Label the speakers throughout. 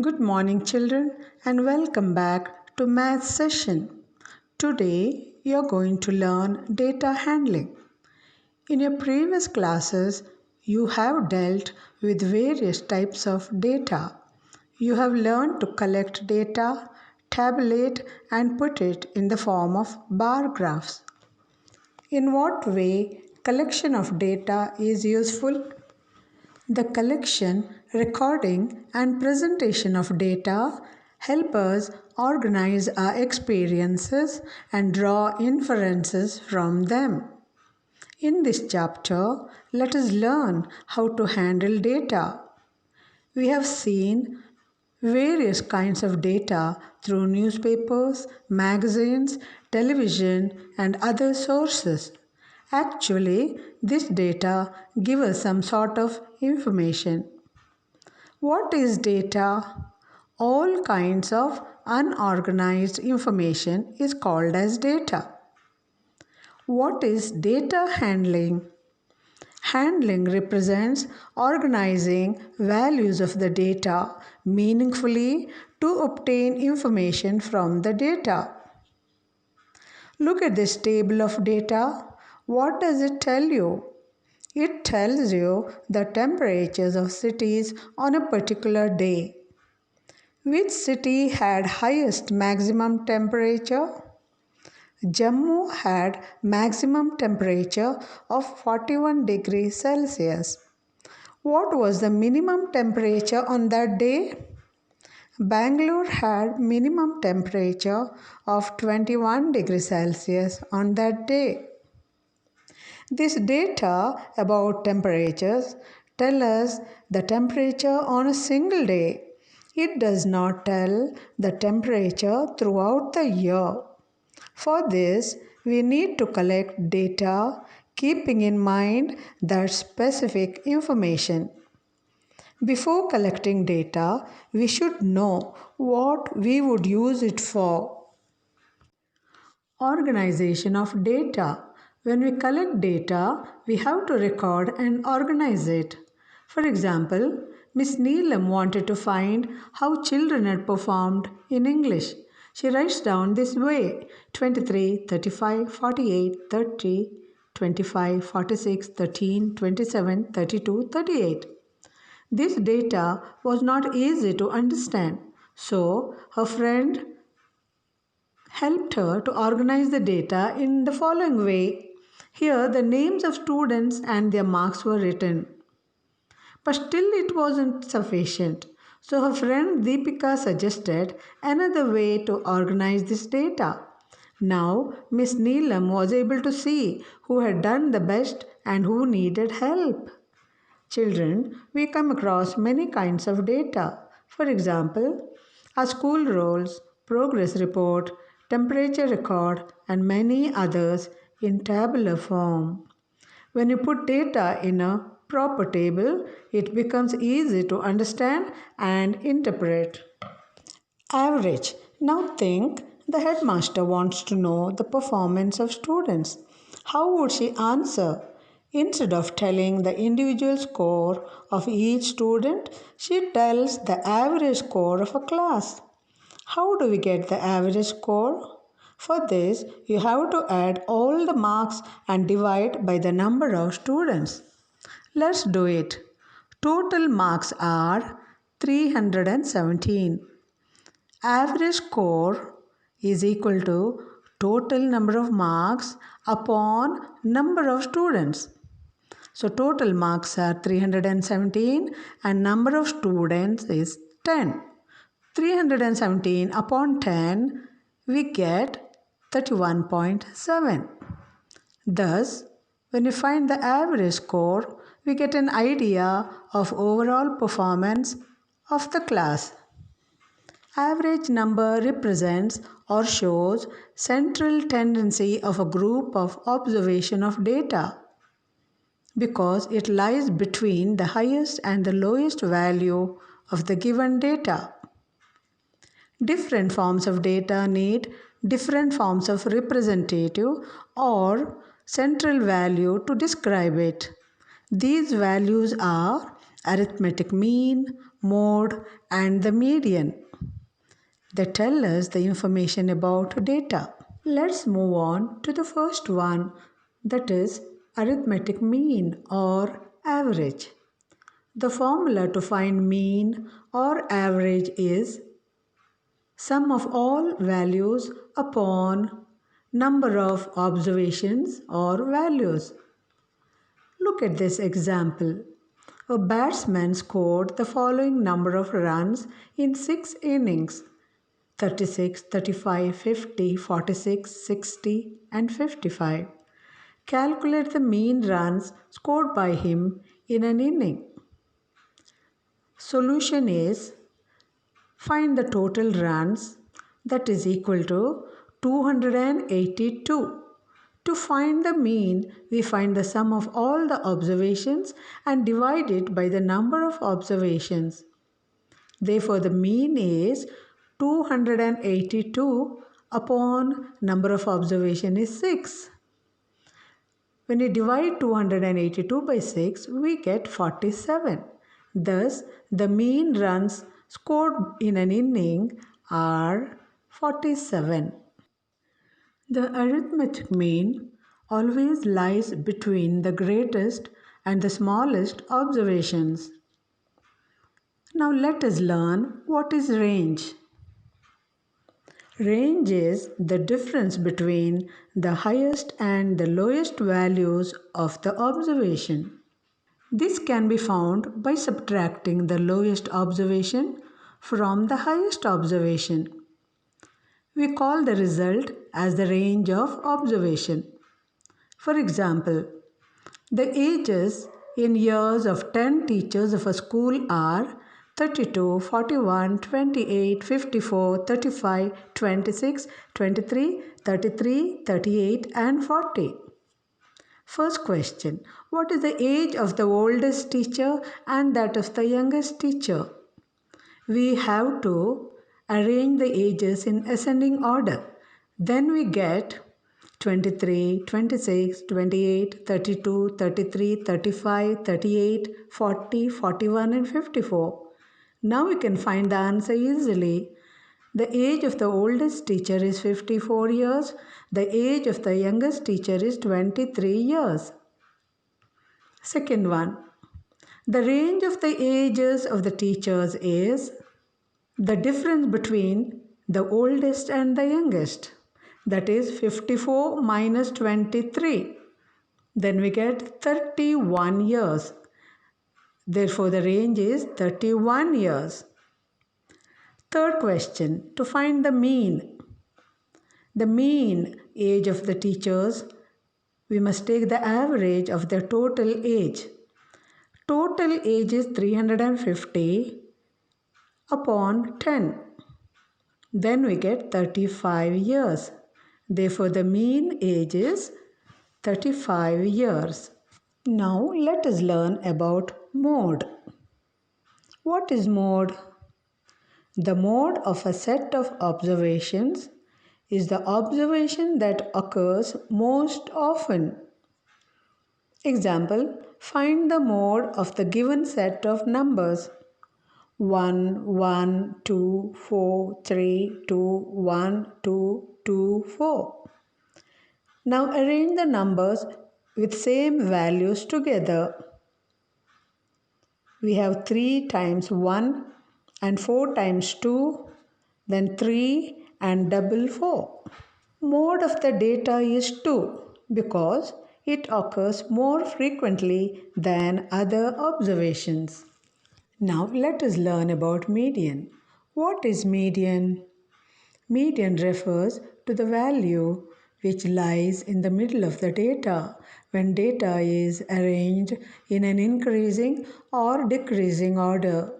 Speaker 1: Good morning, children, and welcome back to math session. Today, you're going to learn data handling. In your previous classes, you have dealt with various types of data. You have learned to collect data, tabulate, and put it in the form of bar graphs. In what way collection of data is useful? The collection, recording, and presentation of data help us organize our experiences and draw inferences from them. In this chapter, let us learn how to handle data. We have seen various kinds of data through newspapers, magazines, television, and other sources. Actually, this data gives us some sort of information. What is data? All kinds of unorganized information is called as data. What is data handling? Handling represents organizing values of the data meaningfully to obtain information from the data. Look at this table of data. What does it tell you? It tells you the temperatures of cities on a particular day. Which city had highest maximum temperature? Jammu had maximum temperature of 41 degrees Celsius. What was the minimum temperature on that day? Bangalore had minimum temperature of 21 degrees Celsius on that day. This data about temperatures tell us the temperature on a single day. It does not tell the temperature throughout the year. For this, we need to collect data keeping in mind that specific information. Before collecting data, we should know what we would use it for. Organization of data. When we collect data, we have to record and organize it. For example, Miss Neelam wanted to find how children had performed in English. She writes down this way: 23, 35, 48, 30, 25, 46, 13, 27, 32, 38. This data was not easy to understand, so her friend helped her to organize the data in the following way. Here, the names of students and their marks were written. But still, it wasn't sufficient. So, her friend Deepika suggested another way to organize this data. Now, Miss Neelam was able to see who had done the best and who needed help. Children, we come across many kinds of data. For example, our school rolls, progress report, temperature record, and many others in tabular form. When you put data in a proper table, it becomes easy to understand and interpret. Average. Now think the headmaster wants to know the performance of students. How would she answer? Instead of telling the individual score of each student, she tells the average score of a class. How do we get the average score? For this, you have to add all the marks and divide by the number of students. Let's do it. Total marks are 317. Average score is equal to total number of marks upon number of students. So total marks are 317 and number of students is 10. 317 upon 10 we get 31.7. Thus, when we find the average score, we get an idea of overall performance of the class. Average number represents or shows central tendency of a group of observation of data because it lies between the highest and the lowest value of the given data. Different forms of data need different forms of representative or central value to describe it. These values are arithmetic mean, mode, and the median. They tell us the information about data. Let's move on to the first one, that is arithmetic mean or average. The formula to find mean or average is sum of all values upon number of observations or values. Look at this example. A batsman scored the following number of runs in 6 innings: 36, 35, 50, 46, 60, and 55. Calculate the mean runs scored by him in an inning. Solution is find the total runs, that is equal to 282. To find the mean, we find the sum of all the observations and divide it by the number of observations. Therefore, the mean is 282 upon number of observation is 6. When we divide 282 by 6, we get 47. Thus, the mean runs scored in an inning are 47. The arithmetic mean always lies between the greatest and the smallest observations. Now let us learn what is range. Range is the difference between the highest and the lowest values of the observation. This can be found by subtracting the lowest observation from the highest observation. We call the result as the range of observation. For example, the ages in years of 10 teachers of a school are 32, 41, 28, 54, 35, 26, 23, 33, 38, and 40. First question, what is the age of the oldest teacher and that of the youngest teacher? We have to arrange the ages in ascending order. Then we get 23, 26, 28, 32, 33, 35, 38, 40, 41, and 54. Now we can find the answer easily. The age of the oldest teacher is 54 years. The age of the youngest teacher is 23 years. Second one. The range of the ages of the teachers is the difference between the oldest and the youngest. That is 54 minus 23. Then we get 31 years. Therefore, the range is 31 years. Third question, to find the mean. The mean age of the teachers, we must take the average of their total age. Total age is 350 upon 10. Then we get 35 years. Therefore, the mean age is 35 years. Now, let us learn about mode. What is mode? The mode of a set of observations is the observation that occurs most often. Example, find the mode of the given set of numbers 1, 1, 2, 4, 3, 2, 1, 2, 2, 4. Now arrange the numbers with same values together. We have 3 times 1 and 4 times 2, then 3 and double 4. Mode of the data is 2 because it occurs more frequently than other observations. Now let us learn about median. What is median? Median refers to the value which lies in the middle of the data when data is arranged in an increasing or decreasing order.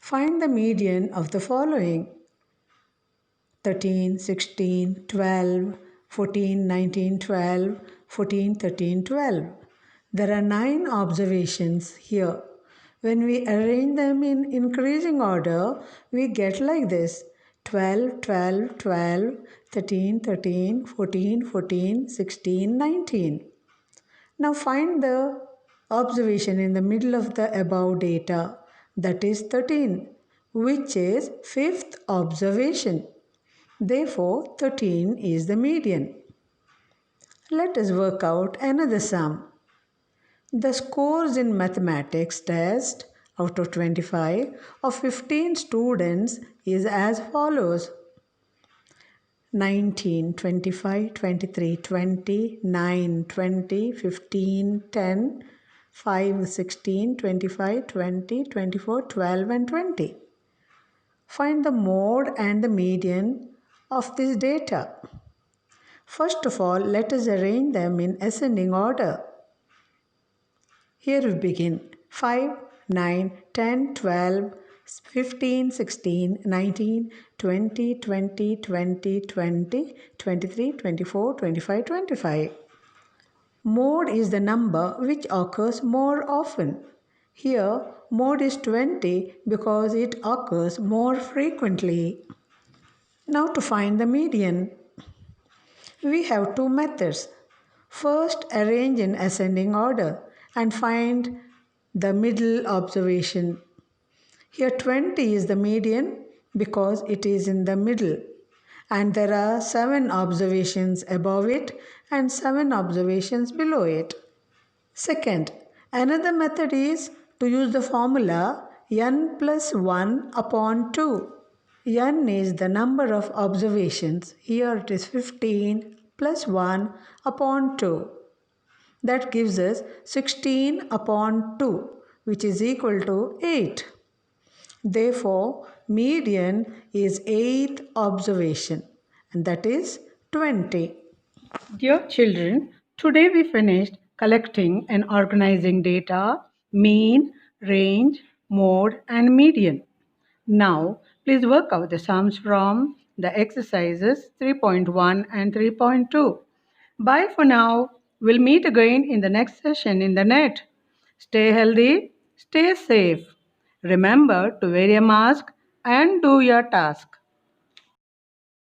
Speaker 1: Find the median of the following: 13, 16, 12, 14, 19, 12, 14, 13, 12. There are 9 observations here. When we arrange them in increasing order, we get like this: 12, 12, 12, 13, 13, 14, 14, 16, 19. Now find the observation in the middle of the above data, that is 13, which is fifth observation. Therefore, 13 is the median. Let us work out another sum. The scores in mathematics test out of 25 of 15 students is as follows: 19, 25, 23, 20, 9, 20, 15, 10, 5, 16, 25, 20, 24, 12 and 20. Find the mode and the median of this data. First of all, let us arrange them in ascending order. Here we begin: 5, 9, 10, 12, 15, 16, 19, 20, 20, 20, 20, 23, 24, 25, 25. Mode is the number which occurs more often. Here, mode is 20 because it occurs more frequently. Now to find the median, we have two methods. First, arrange in ascending order and find the middle observation. Here 20 is the median because it is in the middle and there are 7 observations above it and 7 observations below it. Second, another method is to use the formula n plus 1 upon 2. N is the number of observations. Here it is 15 plus 1 upon 2. That gives us 16 upon 2, which is equal to 8. Therefore, median is 8th observation, and that is 20. Dear children, today we finished collecting and organizing data, mean, range, mode, and median. Now, please work out the sums from the exercises 3.1 and 3.2. Bye for now. We'll meet again in the next session in the net. Stay healthy, stay safe. Remember to wear a mask and do your task.